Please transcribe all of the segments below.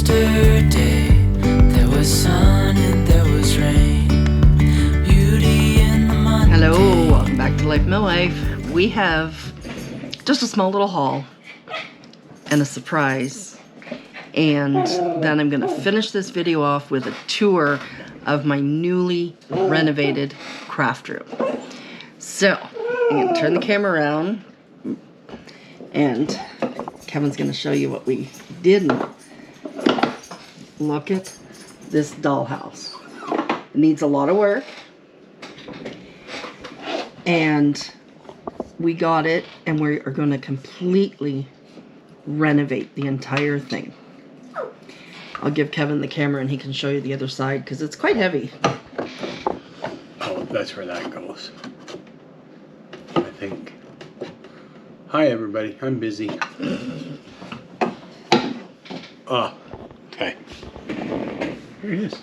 Yesterday there was sun and there was rain. Beauty in the Monday. Hello, welcome back to Life Midlife. We have just a small little haul and a surprise. And then I'm gonna finish this video off with a tour of my newly renovated craft room. So, I'm gonna turn the camera around and Kevin's gonna show you what we did. Look at this dollhouse. It needs a lot of work. And we got it and we are gonna completely renovate the entire thing. I'll give Kevin the camera and he can show you the other side because it's quite heavy. Oh, that's where that goes. I think. Hi everybody, I'm busy. Oh, okay. Here it is.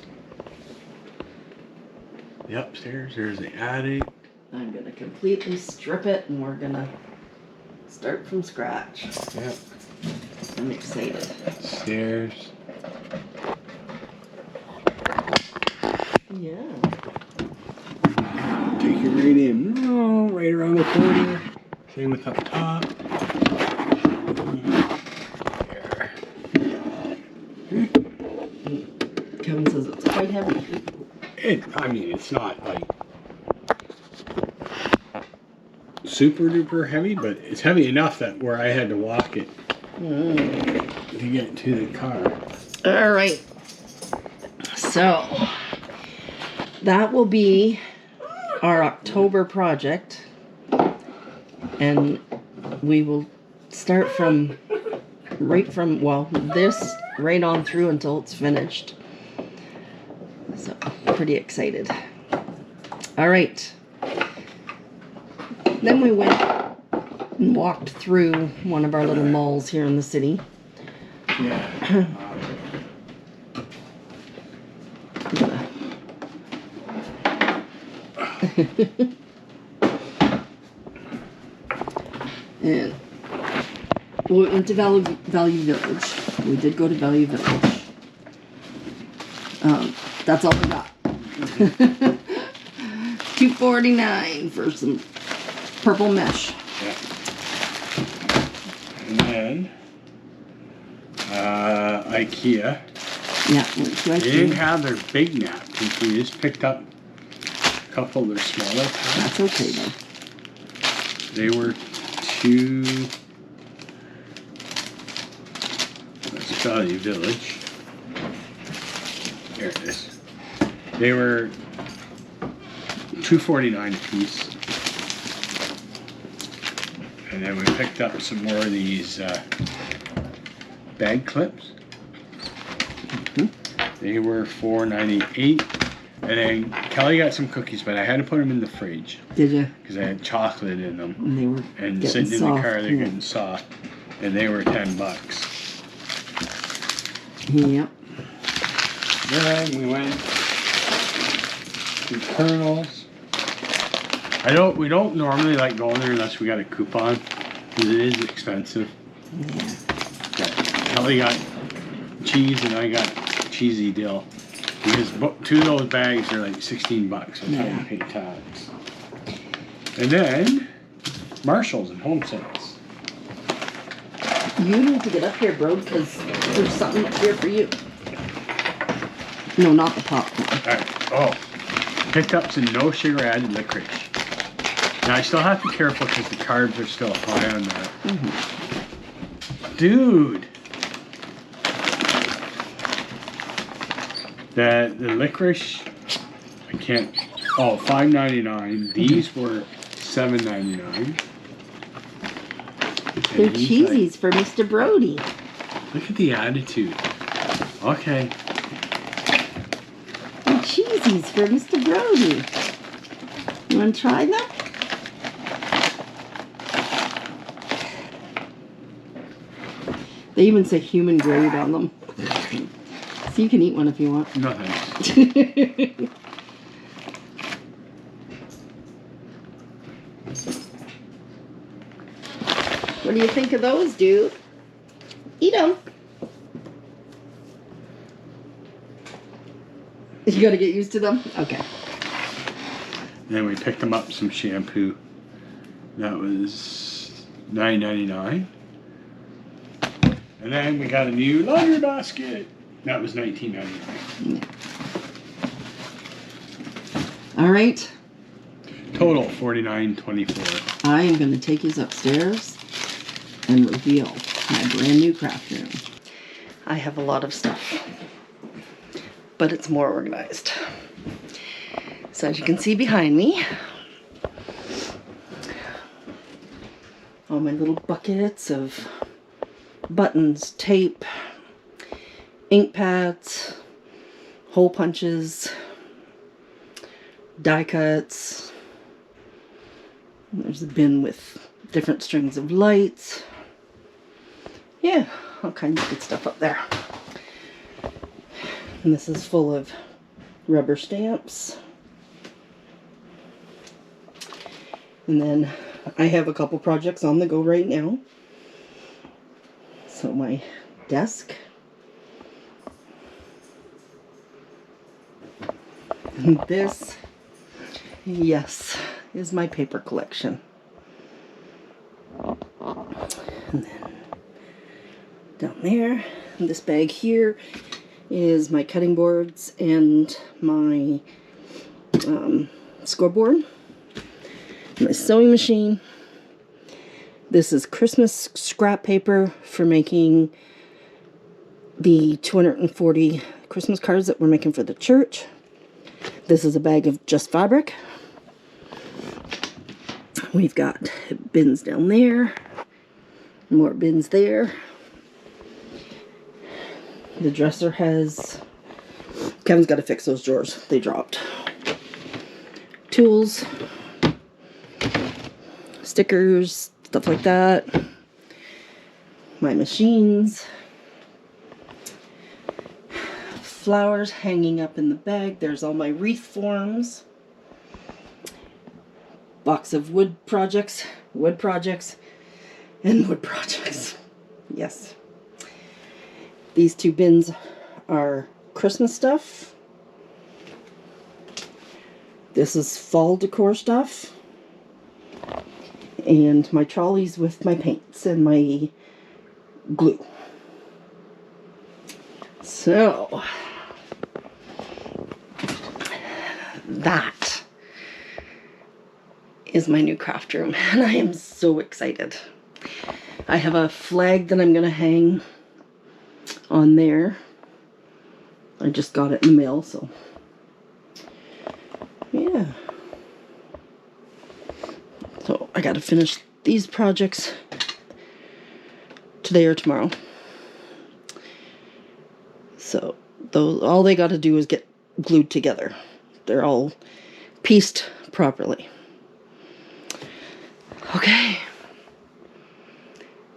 The upstairs, there's the attic. I'm gonna completely strip it and we're gonna start from scratch. Yep. I'm excited. Stairs. Yeah. Take you right in. Oh, right around the corner. Same with up top. There. Kevin says it's quite heavy. I mean, it's not like super duper heavy, but it's heavy enough that where I had to walk it to get to the car. All right. So that will be our October project. And we will start from this right on through until it's finished. So pretty excited. All right. Then we went and walked through one of our little malls here in the city. Yeah. And we went to Value Village. We did go to Value Village. That's all we got. $2.49 for some purple mesh. Yeah. And then IKEA. Yeah, went to They didn't IKEA. have their big napkins. We just picked up a couple of their smaller packs. That's okay though. They were That's Value Village. There it is. They were $2.49 a piece. And then we picked up some more of these bag clips. They were $4.98. And then Kelly got some cookies, but I had to put them in the fridge. Did you? Because I had chocolate in them. And they were And getting sitting soft. in the car, they're Yeah. getting soft. And they were $10. Yep. Then we went to Colonel's. We don't normally like going there unless we got a coupon, because it is expensive. Yeah. But Kelly got cheese and I got cheesy dill. Because two of those bags are like $16 by the time Yeah. you pay tax. And then Marshall's and Home Sense. You need to get up here, bro, because there's something up here for you. No, not the popcorn. Alright, picked up some no sugar added licorice. Now I still have to be careful because the carbs are still high on that. Dude! The licorice, I can't, $5.99. These were $7.99. They're cheesies for Mr. Brody. Look at the attitude. Okay. They're cheesies for Mr. Brody. You want to try them? They even say human grade on them. So you can eat one if you want. No thanks. What do you think of those, dude? Eat them. You gotta get used to them? Okay. Then we picked them up some shampoo. That was $9.99. And then we got a new laundry basket. That was $19.99. All right. Total $49.24. I am going to take you upstairs and reveal my brand new craft room. I have a lot of stuff, but it's more organized. So as you can see behind me, all my little buckets of buttons, tape, ink pads, hole punches, die cuts. There's a bin with different strings of lights. Yeah, all kinds of good stuff up there. And this is full of rubber stamps. And then I have a couple projects on the go right now. So my desk. And this, yes, is my paper collection. And then down there, in this bag here is my cutting boards and my scoreboard. My sewing machine. This is Christmas scrap paper for making the 240 Christmas cards that we're making for the church. This is a bag of just fabric. We've got bins down there, more bins there. The dresser has, Kevin's got to fix those drawers, they dropped. Tools, stickers, stuff like that. My machines. Flowers hanging up in the bag. There's all my wreath forms. Box of wood projects, and wood projects. Yes. These two bins are Christmas stuff. This is fall decor stuff. And my trolleys with my paints and my glue. So, that is my new craft room, and I am so excited. I have a flag that I'm going to hang on there. I just got it in the mail, so yeah. So I got to finish these projects today or tomorrow. So those, all they got to do is get glued together. They're all pieced properly. Okay.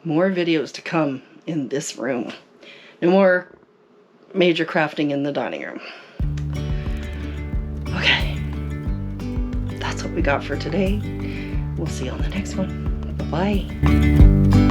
More videos to come in this room. No more major crafting in the dining room. Okay. That's what we got for today. We'll see you on the next one. Bye-bye.